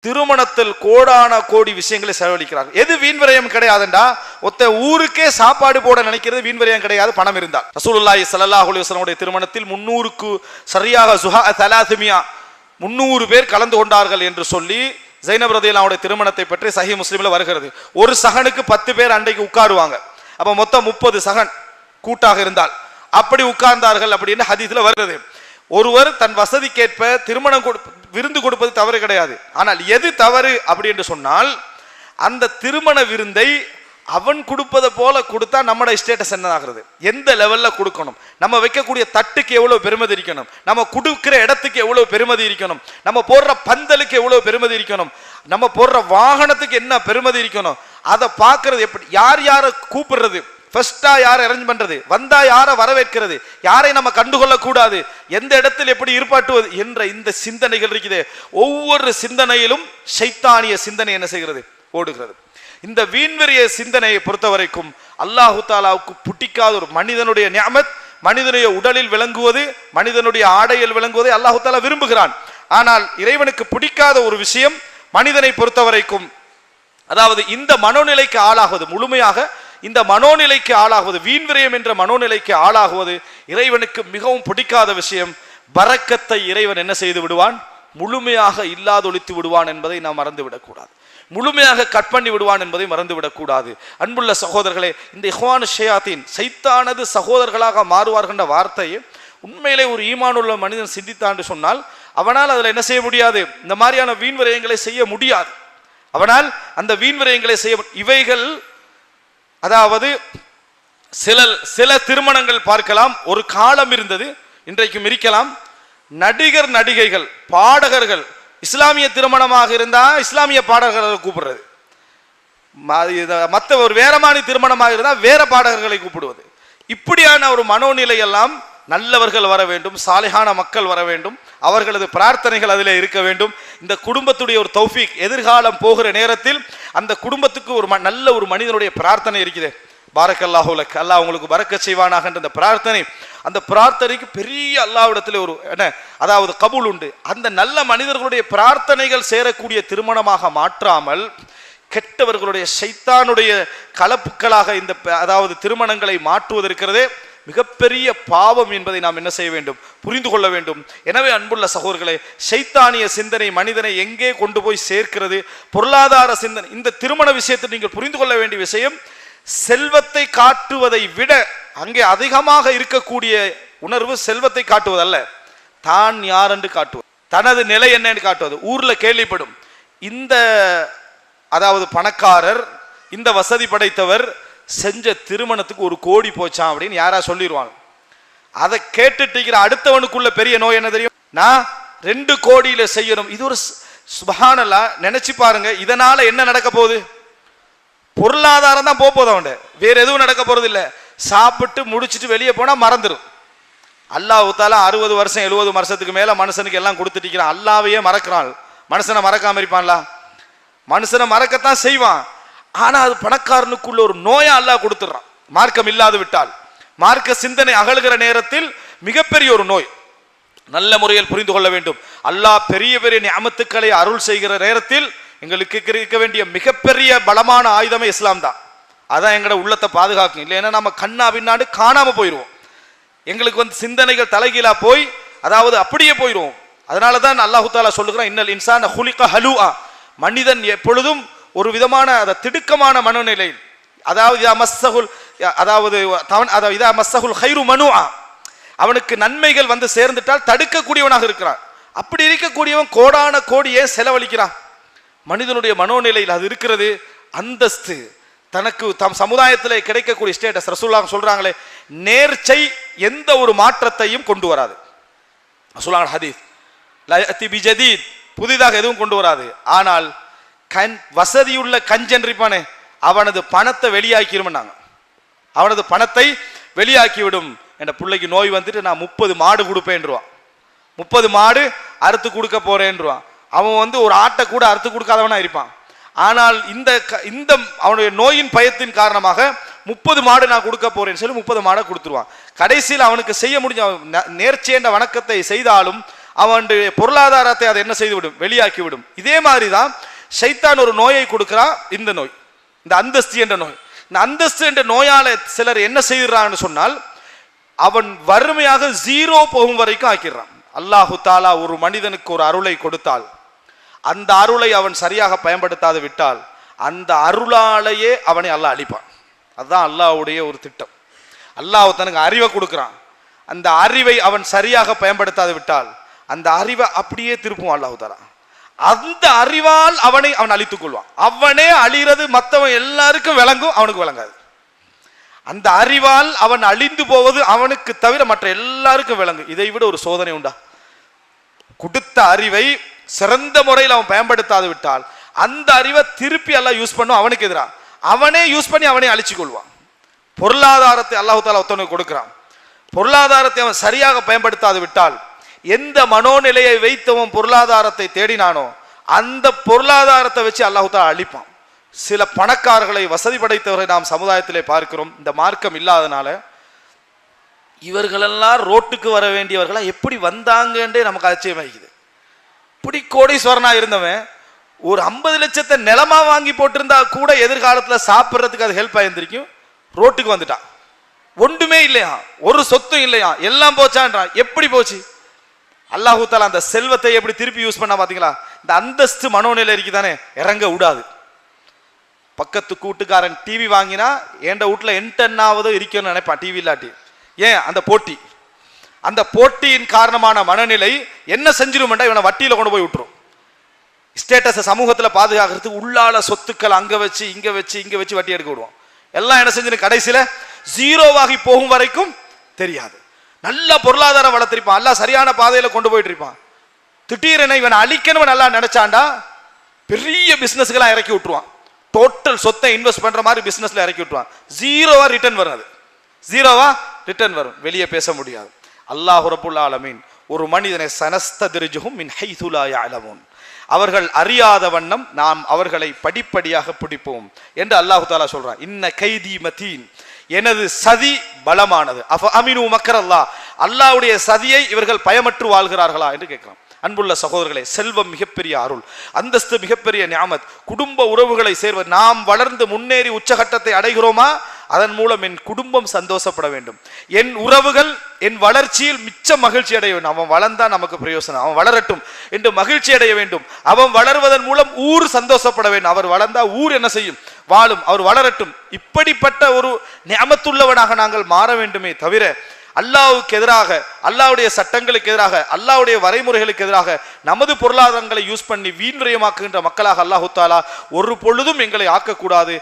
திருமணத்தில் கோடான கோடி விஷயங்களை செலவழிக்கிறார்கள். எது வீண் விரயம் கிடையாதுண்டா, ஒத்த ஊருக்கே சாப்பாடு போட நினைக்கிறது வீண் விரயம் கிடையாது, பணம் இருந்தால். ரசூலுல்லாஹி ஸல்லல்லாஹு அலைஹி வஸல்லம் உடைய திருமணத்தில் 300க்கு சரியாக 300 பேர் கலந்து கொண்டார்கள் என்று சொல்லி ஜைனப் ரலியல்லாஹு அன்ஹா திருமணத்தை பற்றி சஹீஹ் முஸ்லிம்ல வருகிறது. ஒரு சகனுக்கு 10 பேர் அன்றைக்கு உட்காருவாங்க. அப்ப மொத்தம் 30 சகன் கூட்டாக இருந்தால் அப்படி உட்கார்ந்தார்கள் அப்படின்னு ஹதீஸ்ல வருகிறது. ஒருவர் தன் வசதிக்கேற்ப திருமணம் விருந்து கொடுப்பது தவறு கிடையாது. ஆனால் எது தவறு அப்படி என்று சொன்னால், அந்த திருமண விருந்தை அவன் கொடுப்பதை போல கொடுத்தா நம்மளோட ஸ்டேட்டஸ் என்னதாகிறது, எந்த லெவல்ல கொடுக்கணும், நம்ம வைக்கக்கூடிய தட்டுக்கு எவ்வளவு பெருமதி இருக்கணும், நம்ம கொடுக்கிற இடத்துக்கு எவ்வளவு பெருமதி இருக்கணும், நம்ம போடுற பந்தலுக்கு எவ்வளவு பெருமதி இருக்கணும், நம்ம போடுற வாகனத்துக்கு என்ன பெருமதி இருக்கணும், அதை பார்க்கறது எப்படி, யார் யாரை கூப்பிடுறது, ஃபர்ஸ்டா யாரை அரேஞ்ச் பண்றது, வந்தா யாரை வரவேற்கிறது, யாரை நம்ம கண்டுகொள்ள கூடாது, எந்த இடத்தில் எப்படி ஏற்பாட்டுவது என்ற இந்த சிந்தனைகள் இருக்குது. ஒவ்வொரு சிந்தனையிலும் ஷைத்தானிய சிந்தனை என்ன செய்கிறது, ஓடுகிறது. இந்த வீண்வெறிய சிந்தனையை பொறுத்த வரைக்கும் அல்லாஹு தாலாவுக்கு பிடிக்காத ஒரு மனிதனுடைய நிஅமத், மனிதனுடைய உடலில் விளங்குவது, மனிதனுடைய ஆடையில் விளங்குவதை அல்லாஹு தாலா விரும்புகிறான். ஆனால் இறைவனுக்கு பிடிக்காத ஒரு விஷயம் மனிதனை பொறுத்த வரைக்கும், அதாவது இந்த மனோநிலைக்கு ஆளாகுவது, முழுமையாக இந்த மனோநிலைக்கு ஆளாகுவது, வீண்விரயம் என்ற மனோநிலைக்கு ஆளாகுவது இறைவனுக்கு மிகவும் பிடிக்காத விஷயம். பரக்கத்தை இறைவன் என்ன செய்து விடுவான், முழுமையாக இல்லாதொழித்து விடுவான் என்பதை நாம் மறந்துவிடக்கூடாது. முழுமையாக கட் பண்ணி விடுவான் என்பதை மறந்துவிடக்கூடாது. அன்புள்ள சகோதரர்களே, இந்த இஹ்வானு ஷயாத்தீன், சைத்தானது சகோதரர்களாக மாறுவார்கள் என்ற வார்த்தையை உண்மையிலே ஒரு ஈமானுள்ள மனிதன் சிந்தித்தான்னு சொன்னால் அவனால் அதில் என்ன செய்ய முடியாது, இந்த மாதிரியான வீண் விரயங்களை செய்ய முடியாது. அவனால் அந்த வீண் விரயங்களை செய்ய, இவைகள் அதாவது சில திருமணங்கள் பார்க்கலாம், ஒரு காலம் இருந்தது, இன்றைக்கும் இருக்கலாம். நடிகர் நடிகைகள் பாடகர்கள் இஸ்லாமிய திருமணமாக இருந்தா இஸ்லாமிய பாடகர்களை கூப்பிடுறது, மற்ற ஒரு வேறமானி திருமணமாக இருந்தால் வேற பாடகர்களை கூப்பிடுவது, இப்படியான ஒரு மனோநிலை எல்லாம் நல்லவர்கள் வர வேண்டும், சாலிஹான மக்கள் வர வேண்டும், அவர்களது பிரார்த்தனைகள் அதிலே இருக்க வேண்டும். இந்த குடும்பத்துடைய ஒரு தௌஃபீக், எதிர்காலம் போகிற நேரத்தில் அந்த குடும்பத்துக்கு ஒரு நல்ல ஒரு மனிதனுடைய பிரார்த்தனை இருக்குது. பாரக்கல்லாஹு லக், அல்லாஹ் உங்களுக்கு பரக்கத் செய்வானாக என்ற அந்த பிரார்த்தனை, அந்த பிரார்த்தனைக்கு பெரிய அல்லாஹ்விடத்தில் ஒரு என்ன, அதாவது கபூல் உண்டு. அந்த நல்ல மனிதர்களுடைய பிரார்த்தனைகள் சேரக்கூடிய திருமணமாக மாற்றாமல் கெட்டவர்களுடைய ஷைத்தானுடைய கலப்புக்களாக இந்த அதாவது திருமணங்களை மாற்றுவது இருக்கிறதே மிகப்பெரிய பாவம் என்பதை நாம் என்ன செய்ய வேண்டும், புரிந்து கொள்ள வேண்டும். எனவே அன்புள்ள சகோதரர்களே, ஷைத்தானிய சிந்தனை மனிதனை எங்கே கொண்டு போய் சேர்க்கிறது, பொருளாதார சிந்தனை. இந்த திருமண விஷயத்தை நீங்கள் புரிந்து கொள்ள வேண்டிய விஷயம், செல்வத்தை காட்டுவதை விட அங்கே அதிகமாக இருக்கக்கூடிய உணர்வு செல்வத்தை காட்டுவதல்ல, தான் யார் என்று காட்டுவது, தனது நிலை என்ன என்று காட்டுவது. ஊர்ல கேள்விப்படும், இந்த அதாவது பணக்காரர், இந்த வசதி படைத்தவர் செஞ்ச திருமணத்துக்கு 1 கோடி போச்சான் அப்படின்னு யாரா சொல்லிடுவாங்க. அதை கேட்டுட்டு அடுத்தவனுக்குள்ள பெரிய நோய் என்ன தெரியும், நான் 2 கோடியில செய்யணும். இது ஒரு சுப்ஹானல்லாஹ், நினைச்சு பாருங்க. இதனால என்ன நடக்க போகுது, பொருளாதாரம் தான் போகுது, அவன் வேற எதுவும் நடக்க போறது இல்லை. சாப்பிட்டு முடிச்சுட்டு வெளியே போனா மறந்துடும். அல்லாஹ் தஆலா 60 வருஷம் 70 வருஷத்துக்கு மேல மனுஷனுக்கு எல்லாம் கொடுத்துட்டு அல்லாவையே மறக்கிறான். மனுஷனை மறக்காம இருப்பான்ல, மனுஷனை மறக்கத்தான் செய்வான். ஆனா அது பணக்காரனுக்குள்ள ஒரு நோயா அல்லாஹ் கொடுத்துறான். மார்க்கம் இல்லாது விட்டால், மார்க்க சிந்தனை அகலுகிற நேரத்தில் மிகப்பெரிய ஒரு நோய். நல்ல முறையில் புரிந்து கொள்ள வேண்டும். அல்லாஹ் பெரிய பெரிய நிஅமத்துக்களை அருள் செய்கிற நேரத்தில் எங்களுக்கு இருக்க வேண்டிய மிகப்பெரிய பலமான ஆயுதமே இஸ்லாம் தான். அதான் எங்களோட உள்ளத்தை பாதுகாக்கும். இல்லைன்னா நம்ம கண்ணா பின்னாடி காணாம போயிடுவோம். எங்களுக்கு சிந்தனைகள் தலைகீழா போய் அதாவது அப்படியே போயிடுவோம். அதனால தான் அல்லாஹு தஆலா சொல்லுகிறான், இன்னல் இன்சான ஹுலிக ஹலூஆ, மனிதன் எப்பொழுதும் ஒரு விதமான திடுக்கமான மனநிலையில், அதாவது இதா மஸ்ஸஹுல் கைரு மனுஆ, அவனுக்கு நன்மைகள் வந்து சேர்ந்துட்டால் தடுக்கக்கூடியவனாக இருக்கிறான். அப்படி இருக்கக்கூடியவன் கோடான கோடியே செலவழிக்கிறான். மனிதனுடைய மனோநிலையில் அது இருக்கிறது. அந்தஸ்து, தனக்கு தம் சமுதாயத்தில் கிடைக்கக்கூடிய ஸ்டேட்டஸ். ரசூலுல்லாஹ் சொல்றாங்களே, நேர்ச்சை எந்த ஒரு மாற்றத்தையும் கொண்டு வராது. ரசூலுல்லாஹ் ஹதீஸ், லா யஅதி பிஜதீத், புதிதாக எதுவும் கொண்டு வராது. ஆனால் வசதியுள்ள கஞ்சன் இருப்பானே, அவனது பணத்தை வெளியாக்கிடும்னாங்க. அவனது பணத்தை வெளியாக்கிவிடும். என் பிள்ளைக்கு நோய் வந்துட்டு நான் 30 மாடு கொடுப்பேன்றான், 30 மாடு அறுத்து கொடுக்க போறேன்றான். அவன் ஒரு ஆட்டை கூட அறுத்து கொடுக்காதவனா இருப்பான். ஆனால் இந்த அவனுடைய நோயின் பயத்தின் காரணமாக 30 மாடு நான் கொடுக்க போறேன்னு சொல்லி 30 மாடை கொடுத்துருவான். கடைசியில் அவனுக்கு செய்ய முடிஞ்ச நேர்ச்சி என்ற வணக்கத்தை செய்தாலும் அவனுடைய பொருளாதாரத்தை அதை என்ன செய்து விடும், வெளியாக்கி விடும். இதே மாதிரி தான் ஷைத்தான் ஒரு நோயை கொடுக்கிறான். இந்த நோய், இந்த அந்தஸ்து என்ற நோய். இந்த அந்தஸ்து என்ற நோயால சிலர் என்ன செய்கிறான்னு சொன்னால், அவன் வறுமையாக ஜீரோ போகும் வரைக்கும் ஆக்கிடுறான். அல்லாஹு தாலா ஒரு மனிதனுக்கு ஒரு அருளை கொடுத்தால், அந்த அருளை அவன் சரியாக பயன்படுத்தாது விட்டால், அந்த அருளாலேயே அவனை அல்லாஹ் அழிப்பான். அதுதான் அல்லாஹ்வுடைய ஒரு திட்டம். அல்லாஹ் தனக்கு அறிவை கொடுக்கிறான். அந்த அறிவை அவன் சரியாக பயன்படுத்தாது விட்டால், அந்த அறிவை அப்படியே திருப்பும் அல்லாஹ் தாலா. அந்த அறிவால் அவன் அழித்துக் கொள்வான். அவனே அழிகிறது மற்றவன் எல்லாருக்கும் விளங்கும், அவனுக்கு விளங்காது. அந்த அறிவால் அவன் அழிந்து போவது அவனுக்கு தவிர மற்ற எல்லாருக்கும் விளங்கும். இதை விட ஒரு சோதனை உண்டா? கொடுத்த அறிவை சிறந்த முறையில் அவன் பயன்படுத்தாது விட்டால், அந்த அறிவை திருப்பி எல்லாம் யூஸ் பண்ணும் அவனுக்கு எதிராக. அவனே யூஸ் பண்ணி அவனே அழிச்சு கொள்வான். பொருளாதாரத்தை அல்லாஹ் தாலா ஒருத்தனுக்கு கொடுக்கிறான். பொருளாதாரத்தை அவன் சரியாக பயன்படுத்தாது விட்டால், எந்த மனோநிலையை வைத்தவன் பொருளாதாரத்தை தேடினானோ அந்த பொருளாதாரத்தை வச்சு அல்லாஹ் தாலா அழிப்பான். சில பணக்காரர்களை, வசதி படைத்தவர்களை நாம் சமுதாயத்திலே பார்க்கிறோம். இந்த மார்க்கம் இல்லாதனால இவர்களெல்லாம் ரோட்டுக்கு வர வேண்டியவர்களா எப்படி வந்தாங்கன்றே நமக்கு ஆச்சரியமாகிக்குது. இப்படி கோடீஸ்வரனா இருந்தவன் ஒரு 50 லட்சத்தை நிலமா வாங்கி போட்டிருந்தா கூட எதிர்காலத்தில் சாப்பிட்றதுக்கு அது ஹெல்ப் ஆயிருந்திருக்கும். ரோட்டுக்கு வந்துட்டான். ஒன்றுமே இல்லையா, ஒரு சொத்தும் இல்லையா, எல்லாம் போச்சான்றான். எப்படி போச்சு? அல்லாஹு தாலா அந்த செல்வத்தை எப்படி திருப்பி யூஸ் பண்ணா பாத்தீங்களா? இந்த அந்தஸ்து மனோநிலை இருக்குதானே, இறங்க விடாது. பக்கத்து கூட்டுக்காரன் டிவி வாங்கினா என் வீட்டுல என்டென்னாவது இருக்கணும்னு நினைப்பான், டிவி இல்லாட்டி. ஏன்? அந்த போட்டி. அந்த போட்டியின் காரணமான மனநிலை என்ன செஞ்சிருமெண்டா, இவனை வட்டியில கொண்டு போய் விட்டுரும். ஸ்டேட்டஸை சமூகத்தில் பாதுகாக்கிறதுக்கு உள்ளால சொத்துக்கள் அங்க வச்சு இங்க வச்சு வட்டி எடுக்க விடுவோம். எல்லாம் என்ன செஞ்சு கடைசியில ஜீரோவாகி போகும் வரைக்கும் தெரியாது. நல்ல பொருளாதாரம் வளர்த்திருப்பான், எல்லாம் சரியான பாதையில கொண்டு போயிட்டு இருப்பான். திடீரென இவன் அழிக்கணும் நல்லா நினைச்சாண்டா பெரிய பிசினஸ்கெல்லாம் இறக்கி விட்டுருவான். டோட்டல் சொத்தை இன்வெஸ்ட் பண்ற மாதிரி பிசினஸ்ல இறக்கி விட்டுருவான். ஜீரோவா ரிட்டர்ன் வரும். அது ஜீரோவா ரிட்டர்ன் வரும். வெளியே பேச முடியாது. அல்லாஹ் ரப்புல் ஆலமீன் ஒரு மனிதனை சனஸ்தத்ரிஜுஹும் மின் ஹைது லா யஅலமூன், அவர்கள் அறியாத வண்ணம் நாம் அவர்களை படிப்படியாக பிடிப்போம் என்று அல்லாஹு தாலா சொல்றான். இன்ன கைதி மதீன், எனது சதி பலமானது. அஃப அமினு மக்கரல்லாஹ், அல்லாஹ்வுடைய சதியை இவர்கள் பயமற்று வாழ்கிறார்களா என்று கேட்கிறான். அன்புள்ள சகோதரர்களே, செல்வம் மிகப்பெரிய அருள், அந்தஸ்து மிகப்பெரிய நியாமத். குடும்ப உறவுகளை சேர்வது, நாம் வளர்ந்து முன்னேறி உச்சகட்டத்தை அடைகிறோமா, அதன் மூலம் என் குடும்பம் சந்தோஷப்பட வேண்டும், என் உறவுகள் என் வளர்ச்சியில் மிச்ச மகிழ்ச்சி அடைய வேண்டும். அவன் வளர்ந்தா நமக்கு பிரயோசனம், அவன் வளரட்டும் என்று மகிழ்ச்சி அடைய வேண்டும். அவன் வளர்வதன் மூலம் ஊர் சந்தோஷப்பட வேண்டும். அவர் வளர்ந்தா ஊர் என்ன செய்யும்? வாழும். அவர் வளரட்டும். இப்படிப்பட்ட ஒரு நியமத்துள்ளவனாக நாங்கள் மாற வேண்டுமே தவிர அல்லாஹ்வுக்கு எதிராக, அல்லாஹ்வுடைய சட்டங்களுக்கு எதிராக, அல்லாஹ்வுடைய வரைமுறைகளுக்கு எதிராக நமது பொருளாதாரங்களை யூஸ் பண்ணி வீண் விரயமாக்குகின்ற மக்களாக அல்லாஹு தாலா ஒரு பொழுதும் எங்களை ஆக்கக்கூடாது.